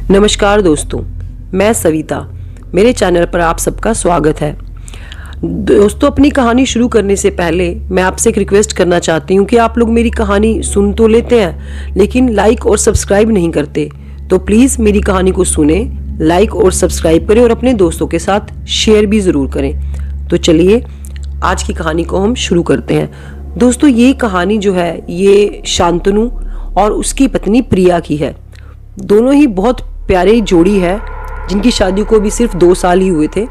नमस्कार दोस्तों, मैं सविता। मेरे चैनल पर आप सबका स्वागत है। दोस्तों, अपनी कहानी शुरू करने से पहले मैं आपसे एक रिक्वेस्ट करना चाहती हूँ कि आप लोग मेरी कहानी सुन तो लेते हैं लेकिन लाइक और सब्सक्राइब नहीं करते। तो प्लीज़ मेरी कहानी को सुने, लाइक और सब्सक्राइब करें और अपने दोस्तों के साथ शेयर भी ज़रूर करें। तो चलिए आज की कहानी को हम शुरू करते हैं। दोस्तों, ये कहानी जो है ये शांतनु और उसकी पत्नी प्रिया की है। दोनों ही बहुत प्यारी जोड़ी है जिनकी शादी को भी सिर्फ 2 साल ही हुए थे।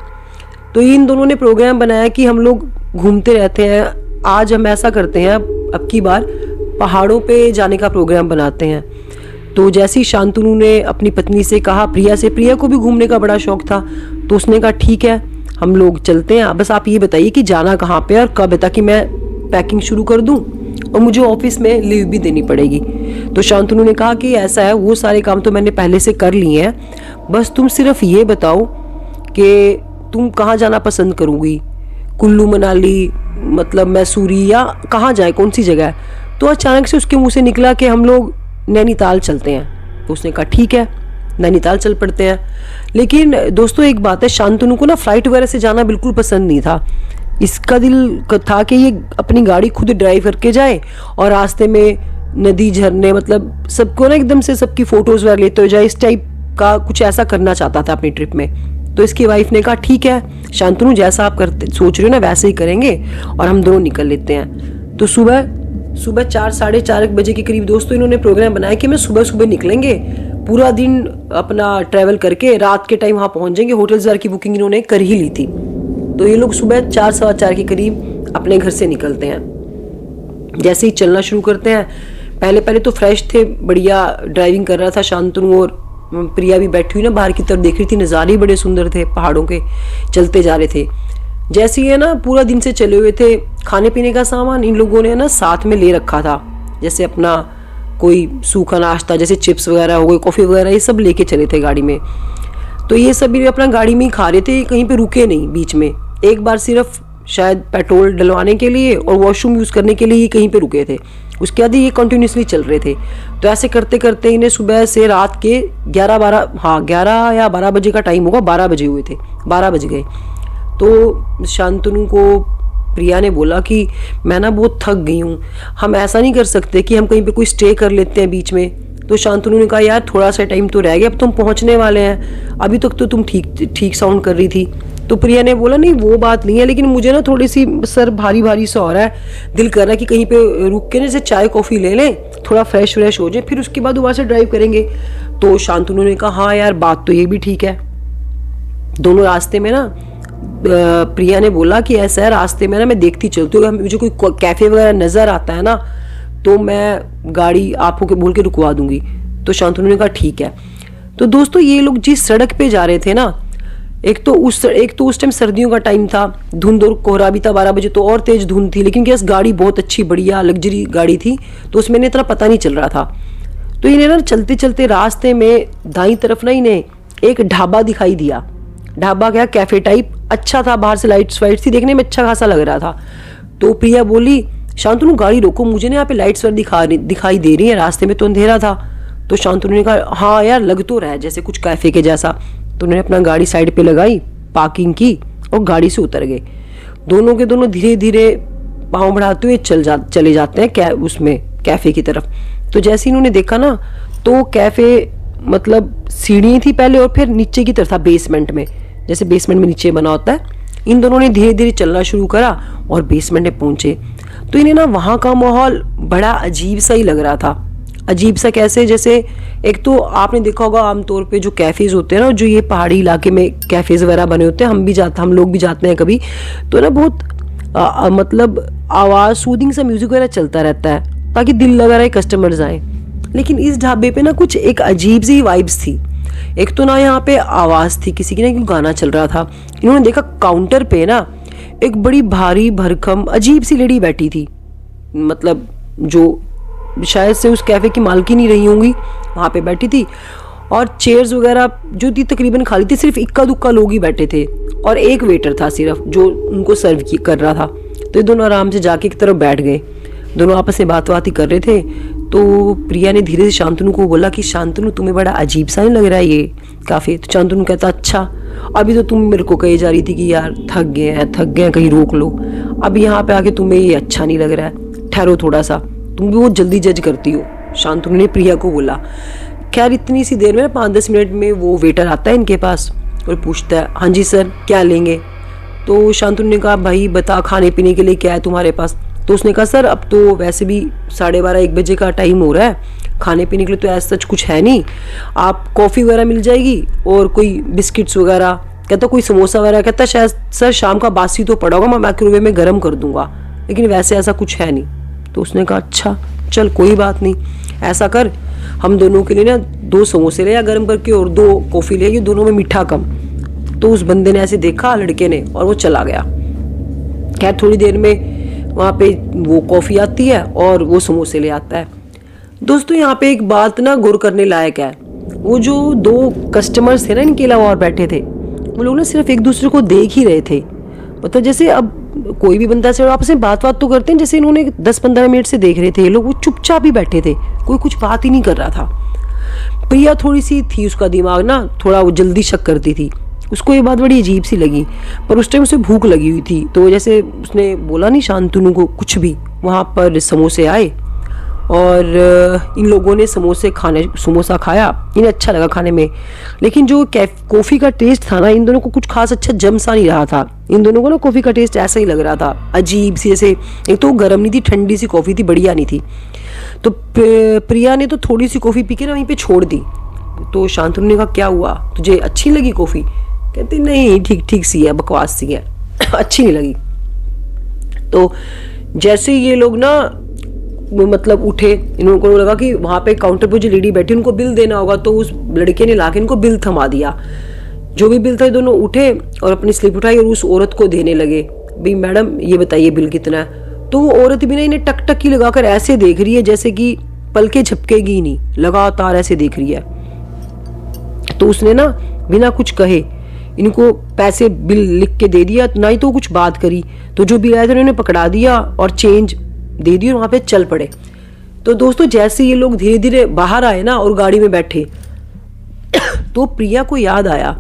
तो इन दोनों ने प्रोग्राम बनाया कि हम लोग घूमते रहते हैं, आज हम ऐसा करते हैं, अब की बार पहाड़ों पे जाने का प्रोग्राम बनाते हैं। तो जैसे ही शांतनु ने अपनी पत्नी से कहा, प्रिया को भी घूमने का बड़ा शौक था, तो उसने कहा ठीक है हम लोग चलते हैं, बस आप ये बताइए कि जाना कहाँ पे और कब है, ताकि मैं पैकिंग शुरू कर दूँ और मुझे ऑफिस में लीव भी देनी पड़ेगी। तो शांतनु ने कहा कि ऐसा है, वो सारे काम तो मैंने पहले से कर लिए हैं, बस तुम सिर्फ ये बताओ कि तुम कहाँ जाना पसंद करोगी, कुल्लू मनाली, मतलब मैसूरी, या कहाँ जाए, कौन सी जगह है। तो अचानक से उसके मुंह से निकला कि हम लोग नैनीताल चलते हैं। तो उसने कहा ठीक है नैनीताल चल पड़ते हैं। लेकिन दोस्तों एक बात है, शांतनु को ना फ्लाइट वगैरह से जाना बिल्कुल पसंद नहीं था। इसका दिल था कि ये अपनी गाड़ी खुद ड्राइव करके जाए और रास्ते में नदी, झरने, मतलब सबको ना एकदम से सबकी फोटोज वगैरह लेते हो जाए, इस टाइप का कुछ ऐसा करना चाहता था अपनी ट्रिप में। तो इसकी वाइफ ने कहा ठीक है शांतनु, जैसा आप करते सोच रहे हो ना वैसे ही करेंगे और हम दोनों निकल लेते हैं। तो सुबह 4 साढ़े 4 बजे के करीब दोस्तों इन्होंने प्रोग्राम बनाया कि मैं सुबह निकलेंगे, पूरा दिन अपना ट्रैवल करके रात के टाइम वहाँ पहुँच जाएंगे। होटल्स वगैरह की बुकिंग इन्होंने कर ही ली थी। तो ये लोग सुबह 4 सवा 4 के करीब अपने घर से निकलते हैं। जैसे ही चलना शुरू करते हैं, पहले तो फ्रेश थे, बढ़िया ड्राइविंग कर रहा था शांतनु, और प्रिया भी बैठी हुई ना बाहर की तरफ देख रही थी। नज़ारे बड़े सुंदर थे, पहाड़ों के चलते जा रहे थे। जैसे ही है ना पूरा दिन से चले हुए थे, खाने पीने का सामान इन लोगों ने ना साथ में ले रखा था, जैसे अपना कोई सूखा नाश्ता, जैसे चिप्स वगैरह हो गए, कॉफ़ी वगैरह, ये सब लेके चले थे गाड़ी में। तो ये सब भी अपना गाड़ी में ही खा रहे थे, कहीं पे रुके नहीं बीच में। एक बार सिर्फ शायद पेट्रोल डलवाने के लिए और वॉशरूम यूज़ करने के लिए ही कहीं पे रुके थे, उसके बाद ये कंटिन्यूसली चल रहे थे। तो ऐसे करते करते इन्हें सुबह से रात के 11 या 12 बजे का टाइम होगा, 12 बजे हुए थे, 12 बज गए। तो शांतनु को प्रिया ने बोला कि मैं ना बहुत थक गई हूँ, हम ऐसा नहीं कर सकते कि हम कहीं पे कोई स्टे कर लेते हैं बीच में। तो शांतनु ने कहा यार थोड़ा सा टाइम तो रह गया, अब तुम पहुँचने वाले हैं, अभी तक तो तुम ठीक साउंड कर रही थी। तो प्रिया ने बोला नहीं वो बात नहीं है, लेकिन मुझे ना थोड़ी सी सर भारी भारी सा हो रहा है, दिल कर रहा है कि कहीं पे रुक के ना जैसे चाय कॉफ़ी ले लें, थोड़ा फ्रेश हो जाए, फिर उसके बाद दोबारा से ड्राइव करेंगे। तो शांतनु ने कहा हाँ यार बात तो ये भी ठीक है। दोनों रास्ते में ना प्रिया ने बोला कि ऐसा है, रास्ते में ना मैं देखती चलती हूँ, मुझे कोई कैफ़े वगैरह नज़र आता है ना तो मैं गाड़ी आपको के बोल के रुकवा दूंगी। तो शांतनु ने कहा ठीक है। तो दोस्तों ये लोग जिस सड़क पे जा रहे थे ना, एक तो उस टाइम सर्दियों का टाइम था, धुंध और कोहरा भी था, 12 बजे तो और तेज धुंध थी, लेकिन क्या गाड़ी बहुत अच्छी बढ़िया लग्जरी गाड़ी थी, तो उसमें इतना पता नहीं चल रहा था। तो इन्हें ना चलते चलते रास्ते में दाईं तरफ ना इन्हें एक ढाबा दिखाई दिया। ढाबा क्या कैफे टाइप, अच्छा था, बाहर से लाइट्स वाइट्स थी, देखने में अच्छा खासा लग रहा था। तो प्रिया बोली शांतनु गाड़ी रोको, मुझे ना यहाँ पे लाइट्स दिखाई दे रही है, रास्ते में तो अंधेरा था। तो शांतनु ने कहा हाँ यार लग तो रहा है जैसे कुछ कैफे के जैसा। तो उन्होंने अपना गाड़ी साइड पे लगाई, पार्किंग की और गाड़ी से उतर गए। दोनों के दोनों धीरे धीरे पाँव बढ़ाते हुए चले जाते हैं उसमें कैफे की तरफ। तो जैसे ही इन्होंने देखा ना तो कैफे मतलब सीढ़ी थी पहले और फिर नीचे की तरफ था, बेसमेंट में, जैसे बेसमेंट में नीचे बना होता है। इन दोनों ने धीरे धीरे चलना शुरू करा और बेसमेंट में पहुंचे। तो इन्हें ना वहाँ का माहौल बड़ा अजीब सा ही लग रहा था। अजीब सा कैसे, जैसे एक तो आपने देखा होगा आमतौर पे जो कैफेज होते हैं ना, जो ये पहाड़ी इलाके में कैफेज वगैरह बने होते हैं, हम लोग भी जाते हैं कभी, तो ना बहुत मतलब आवाज़, सूदिंग सा म्यूजिक वगैरह चलता रहता है ताकि दिल लगा रहे कस्टमर्स आए। लेकिन इस ढाबे पे ना कुछ एक अजीब सी वाइब्स थी। एक तो ना यहाँ पे आवाज़ थी किसी की, ना गाना चल रहा था। इन्होंने देखा काउंटर पे ना एक बड़ी भारी भरकम अजीब सी लेडी बैठी थी, मतलब जो शायद से उस कैफे की मालकिन ही रही होंगी, वहाँ पे बैठी थी। और चेयर्स वगैरह जो थी तकरीबन खाली थी, सिर्फ इक्का दुक्का लोग ही बैठे थे और एक वेटर था सिर्फ जो उनको सर्व कर रहा था। तो ये दोनों आराम से जाके एक तरफ बैठ गए, दोनों आपस में बात ही कर रहे थे। तो प्रिया ने धीरे से शांतनु को बोला कि शांतनु तुम्हें बड़ा अजीब सा नहीं लग रहा है ये काफी। तो शांतनु कहता अच्छा, अभी तो तुम मेरे को कही जा रही थी कि यार थक गए हैं, कहीं रोक लो। अब यहाँ पे आके तुम्हें ये अच्छा नहीं लग रहा है, ठहरो थोड़ा सा, तुम भी बहुत जल्दी जज करती हो, शांतनु ने प्रिया को बोला। खैर इतनी सी देर में 5-10 मिनट में वो वेटर आता है इनके पास और पूछता है हाँ जी सर क्या लेंगे। तो शांतनु ने कहा भाई बता खाने पीने के लिए क्या है तुम्हारे पास। तो उसने कहा सर अब तो वैसे भी 12:30-1 बजे का टाइम हो रहा है, खाने पीने के लिए तो ऐसा सच कुछ है नहीं, आप कॉफ़ी वगैरह मिल जाएगी और कोई बिस्किट्स वगैरह। कहता कोई समोसा वगैरह। कहता शायद सर शाम का बासी तो पड़ा होगा, मैं माइक्रोवेव में गर्म कर दूंगा, लेकिन वैसे ऐसा कुछ है नहीं। तो उसने कहा अच्छा चल कोई बात नहीं, ऐसा कर हम दोनों के लिए ना 2 समोसे ले या गर्म करके और 2 कॉफ़ी ले, ये दोनों में मीठा कम। तो उस बंदे ने ऐसे देखा लड़के ने और वो चला गया। खैर थोड़ी देर में वहाँ पे वो कॉफ़ी आती है और वो समोसे ले आता है। दोस्तों यहाँ पे एक बात ना गौर करने लायक है, वो जो 2 कस्टमर्स थे ना इनके अलावा और बैठे थे, वो लोग ना सिर्फ एक दूसरे को देख ही रहे थे। मतलब जैसे अब कोई भी बंदा से आपस में बात तो करते हैं, जैसे इन्होंने 10-15 मिनट से देख रहे थे ये लोग, वो चुपचाप ही बैठे थे, कोई कुछ बात ही नहीं कर रहा था। प्रिया थोड़ी सी थी, उसका दिमाग ना थोड़ा वो जल्दी शक करती थी, उसको ये बात बड़ी अजीब सी लगी। पर उस टाइम उसे भूख लगी हुई थी, तो जैसे उसने बोला नहीं शांतनु को कुछ भी, वहाँ पर समोसे आए और इन लोगों ने समोसा खाया, इन्हें अच्छा लगा खाने में। लेकिन जो कॉफ़ी का टेस्ट था ना, इन दोनों को कुछ खास अच्छा जम सा नहीं रहा था। इन दोनों को ना कॉफ़ी का टेस्ट ऐसा ही लग रहा था, अजीब सी, जैसे एक तो गर्म नहीं थी, ठंडी सी कॉफ़ी थी, बढ़िया नहीं थी। तो प्रिया ने तो थोड़ी सी कॉफ़ी पी के ना वहीं पे छोड़ दी। तो शांतनु ने कहा क्या हुआ, तुझे अच्छी लगी कॉफ़ी? कहती नहीं ठीक ठीक सी है, बकवास सी है, अच्छी नहीं लगी। तो जैसे ये लोग ना मतलब उठे, इनको लगा कि वहाँ पे काउंटर पे जो लेडी बैठी उनको बिल देना होगा, तो उस लड़के ने लाके इनको बिल थमा दिया। जो भी बिल था ये दोनों उठे और अपनी स्लिप उठाई और उस औरत को देने लगे, भाई मैडम ये बताइए बिल कितना है। तो वो औरत भी ना इन्हें टक टक की लगाकर ऐसे देख रही है जैसे कि पलके झपकेगी ही नहीं, लगातार ऐसे देख रही है। तो उसने ना बिना कुछ कहे इनको पैसे बिल लिख के दे दिया, ना ही तो कुछ बात करी। तो जो बिल आया था उन्होंने पकड़ा दिया और चेंज दे दी और वहां पे चल पड़े। तो दोस्तों जैसे ये लोग धीरे धीरे बाहर आए ना और गाड़ी में बैठे, तो प्रिया को याद आया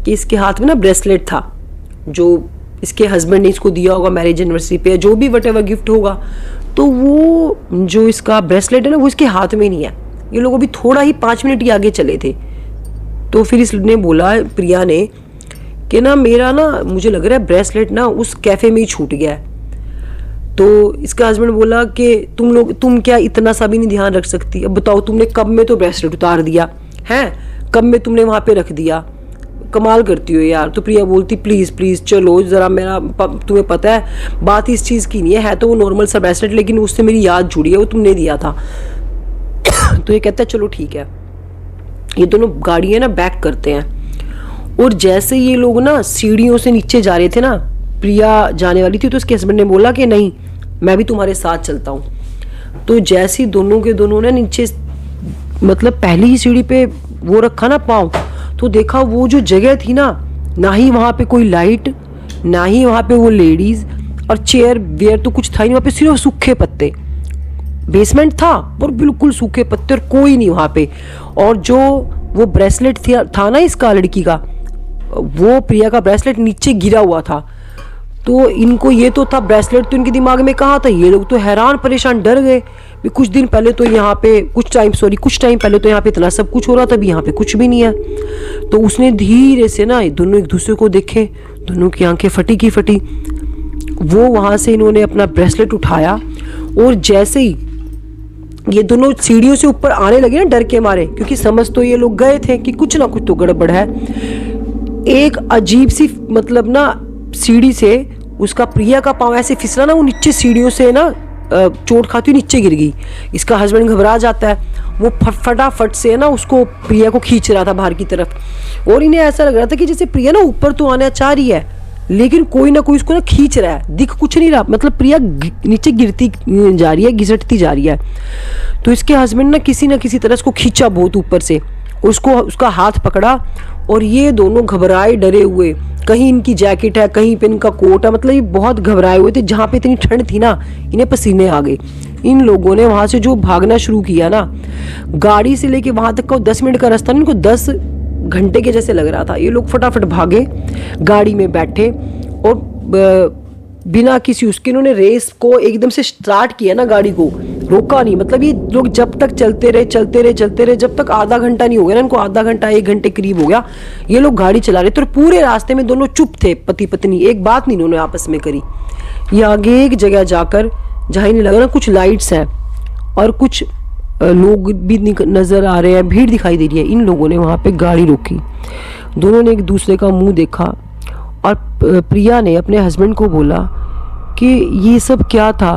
कि इसके हाथ में ना ब्रेसलेट था जो इसके हस्बैंड ने इसको दिया होगा मैरिज एनिवर्सरी पे, जो भी वट एवर गिफ्ट होगा। तो वो जो इसका ब्रेसलेट है ना वो इसके हाथ में नहीं है। ये लोग अभी थोड़ा ही 5 मिनट ही आगे चले थे। तो फिर इसने बोला प्रिया ने कि ना मेरा ना मुझे लग रहा है ब्रेसलेट ना उस कैफे में ही छूट गया है। तो इसका हस्बैंड बोला कि तुम क्या इतना सा भी नहीं ध्यान रख सकती? अब बताओ तुमने कब में तो ब्रेसलेट उतार दिया है, कब में तुमने वहां पे रख दिया, कमाल करती हो यार। तो प्रिया बोलती प्लीज प्लीज चलो जरा, मेरा तुम्हें पता है बात इस चीज की नहीं है तो वो नॉर्मल सा ब्रेसलेट, लेकिन उससे मेरी याद जुड़ी है, वो तुमने दिया था। तो ये कहता है चलो ठीक है। ये दोनों गाड़ियां ना बैक करते हैं और जैसे ये लोग ना सीढ़ियों से नीचे जा रहे थे ना, प्रिया जाने वाली थी, तो उसके हस्बैंड ने बोला कि नहीं मैं भी तुम्हारे साथ चलता हूँ। तो जैसे दोनों के दोनों ने नीचे मतलब पहली ही सीढ़ी पे वो रखा ना पाँव, तो देखा वो जो जगह थी ना ही वहां पे कोई लाइट, ना ही वहां पे वो लेडीज, और चेयर वेयर तो कुछ था ही नहीं, वहां पे सिर्फ सूखे पत्ते। बेसमेंट था और बिल्कुल सूखे पत्ते और कोई नहीं वहां पे। और जो वो ब्रेसलेट था ना इसका लड़की का, वो प्रिया का ब्रेसलेट नीचे गिरा हुआ था। तो इनको ये तो था ब्रेसलेट तो इनके दिमाग में कहाँ था, ये लोग तो हैरान परेशान डर गए। कुछ दिन पहले तो यहाँ पे कुछ टाइम पहले तो यहाँ पे इतना सब कुछ हो रहा था, अभी यहाँ पे कुछ भी नहीं है। तो उसने धीरे से ना दोनों एक दूसरे को देखे, दोनों की आंखें फटी की फटी। वो वहां से इन्होंने अपना ब्रेसलेट उठाया और जैसे ही ये दोनों सीढ़ियों से ऊपर आने लगे ना डर के मारे, क्योंकि समझ तो ये लोग गए थे कि कुछ ना कुछ तो गड़बड़ है। एक अजीब सी मतलब ना सीढ़ी से उसका प्रिया का पाँव ऐसे फिसला ना, वो नीचे सीढ़ियों से ना चोट खाती हुई नीचे गिर गई। इसका हस्बैंड घबरा जाता है, वो फटाफट से ना उसको प्रिया को खींच रहा था बाहर की तरफ। और इन्हें ऐसा लग रहा था कि जैसे प्रिया ना ऊपर तो आना चाह रही है, लेकिन कोई ना कोई उसको ना खींच रहा है, दिख कुछ नहीं रहा, मतलब प्रिया नीचे गिरती जा रही है, घिसटती जा रही है। तो इसके हस्बैंड ना किसी तरह उसको खींचा बहुत ऊपर से, उसका हाथ पकड़ा और ये दोनों घबराए डरे हुए, कहीं इनकी जैकेट है, कहीं पे इनका कोट है, मतलब ये बहुत घबराए हुए थे। जहाँ पे इतनी ठंड थी ना, इन्हें पसीने आ गए। इन लोगों ने वहां से जो भागना शुरू किया ना, गाड़ी से लेके वहां तक का 10 मिनट का रास्ता, इनको 10 घंटे के जैसे लग रहा था। ये लोग फटाफट भागे, गाड़ी में बैठे और बिना किसी उसके इन्होंने रेस को एकदम से स्टार्ट किया ना, गाड़ी को रोका नहीं। मतलब ये लोग जब तक चलते रहे जब तक आधा घंटा नहीं हो गया ना, इनको आधा घंटा 1 घंटे करीब हो गया, ये लोग गाड़ी चला रहे थे और पूरे रास्ते में दोनों चुप थे, पति पत्नी, एक बात नहीं इन्होंने आपस में करी। ये आगे एक जगह जाकर, जहाँ इन्हें लगा ना कुछ लाइट्स हैं और कुछ लोग भी नजर आ रहे हैं, भीड़ दिखाई दे रही है, इन लोगों ने वहां पे गाड़ी रोकी। दोनों ने एक दूसरे का मुंह देखा और प्रिया ने अपने हस्बैंड को बोला कि ये सब क्या था,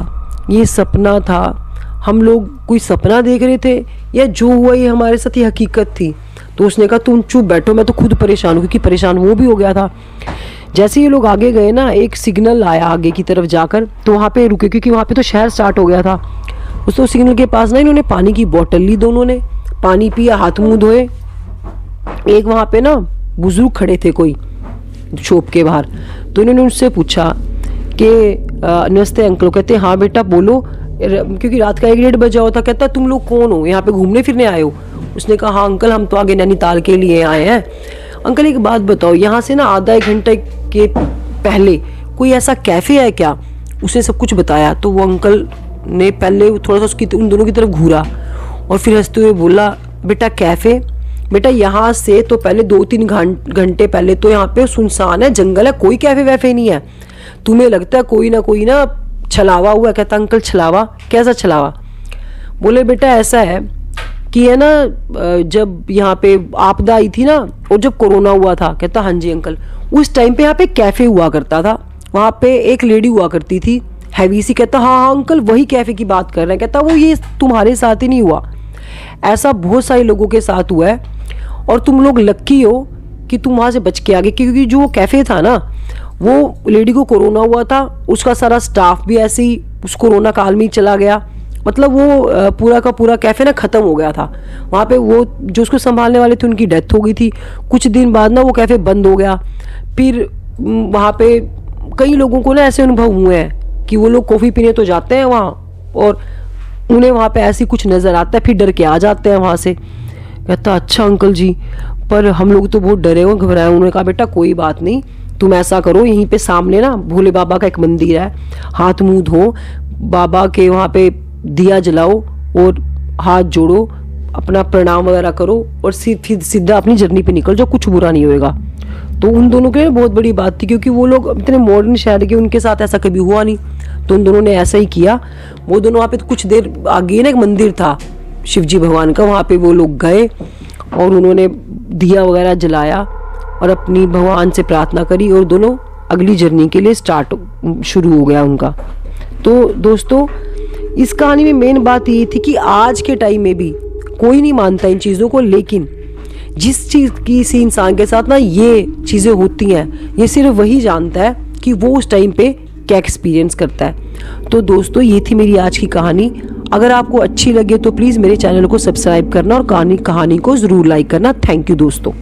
ये सपना था, हम लोग कोई सपना देख रहे थे या जो हुआ ये हमारे साथ ये हकीकत थी। तो उसने कहा तुम चुप बैठो, मैं तो खुद परेशान हूँ, क्योंकि परेशान वो भी हो गया था। जैसे ये लोग आगे गए ना, एक सिग्नल आया आगे की तरफ जाकर, तो वहाँ पे रुके, क्योंकि वहाँ पे तो शहर स्टार्ट हो गया था। उस तो सिग्नल के पास ना इन्होंने पानी की बोतल ली, दोनों ने पानी पिया, हाथ मुंह धोए। एक वहाँ पे ना बुजुर्ग खड़े थे कोई शॉप के बाहर, तो इन्होंने उससे पूछा कि नमस्ते अंकल। कहते हाँ बेटा बोलो, क्योंकि रात का 1-1:30 बजा होता। कहता तुम लोग कौन हो, यहाँ पे घूमने फिरने आए हो? उसने कहा हाँ अंकल, हम तो आगे नैनीताल के लिए आए हैं। अंकल एक बात बताओ, यहाँ से ना आधा 1 घंटे के पहले कोई ऐसा कैफे है क्या? उसे सब कुछ बताया। तो वो अंकल ने पहले थोड़ा सा उसकी उन दोनों की तरफ घूरा और फिर हंसते हुए बोला बेटा कैफे, बेटा यहाँ से तो पहले 2-3 घंटे पहले तो यहाँ पे सुनसान है, जंगल है, कोई कैफे वैफे नहीं है। तुम्हें लगता है कोई ना छलावा हुआ। कहता अंकल छलावा? कैसा छलावा? बोले बेटा ऐसा है कि है ना, जब यहाँ पे आपदा आई थी ना और जब कोरोना हुआ था। कहता हाँ जी अंकल, उस टाइम पे यहाँ पे कैफे हुआ करता था, वहाँ पे एक लेडी हुआ करती थी हैवी सी। कहता हाँ अंकल वही कैफे की बात कर रहे हैं। कहता वो ये तुम्हारे साथ ही नहीं हुआ, ऐसा बहुत सारे लोगों के साथ हुआ है और तुम लोग लक्की हो कि तुम वहां से बच के आ गए, क्योंकि जो वो कैफे था ना, वो लेडी को कोरोना हुआ था, उसका सारा स्टाफ भी ऐसे ही उस कोरोना काल में ही चला गया। मतलब वो पूरा का पूरा कैफे ना खत्म हो गया था। वहाँ पे वो जो उसको संभालने वाले थे उनकी डेथ हो गई थी। कुछ दिन बाद ना वो कैफे बंद हो गया। फिर वहाँ पे कई लोगों को ना ऐसे अनुभव हुए हैं कि वो लोग कॉफी पीने तो जाते हैं वहाँ और उन्हें वहाँ पे ऐसी कुछ नजर आता है, फिर डर के आ जाते हैं वहाँ से। कहता अच्छा अंकल जी, पर हम लोग तो बहुत डरे हुए, घबराए। उन्होंने कहा बेटा कोई बात नहीं, तुम ऐसा करो, यहीं पे सामने ना भोले बाबा का एक मंदिर है, हाथ मुंह धो, बाबा के वहाँ पे दिया जलाओ और हाथ जोड़ो, अपना प्रणाम वगैरह करो और सीधा अपनी जर्नी पे निकल जाओ, कुछ बुरा नहीं होएगा। तो उन दोनों के लिए बहुत बड़ी बात थी, क्योंकि वो लोग इतने मॉडर्न शहर के, उनके साथ ऐसा कभी हुआ नहीं। तो उन दोनों ने ऐसा ही किया। वो दोनों वहाँ पे कुछ देर आगे ना एक मंदिर था शिवजी भगवान का, वहाँ पे वो लोग गए और उन्होंने दिया वगैरह जलाया और अपनी भगवान से प्रार्थना करी और दोनों अगली जर्नी के लिए शुरू हो गया उनका। तो दोस्तों इस कहानी में मेन बात ये थी कि आज के टाइम में भी कोई नहीं मानता इन चीज़ों को, लेकिन जिस चीज़ किसी इंसान के साथ ना ये चीज़ें होती हैं, ये सिर्फ वही जानता है कि वो उस टाइम पे क्या एक्सपीरियंस करता है। तो दोस्तों ये थी मेरी आज की कहानी। अगर आपको अच्छी लगे तो प्लीज़ मेरे चैनल को सब्सक्राइब करना और कहानी को ज़रूर लाइक करना। थैंक यू दोस्तों।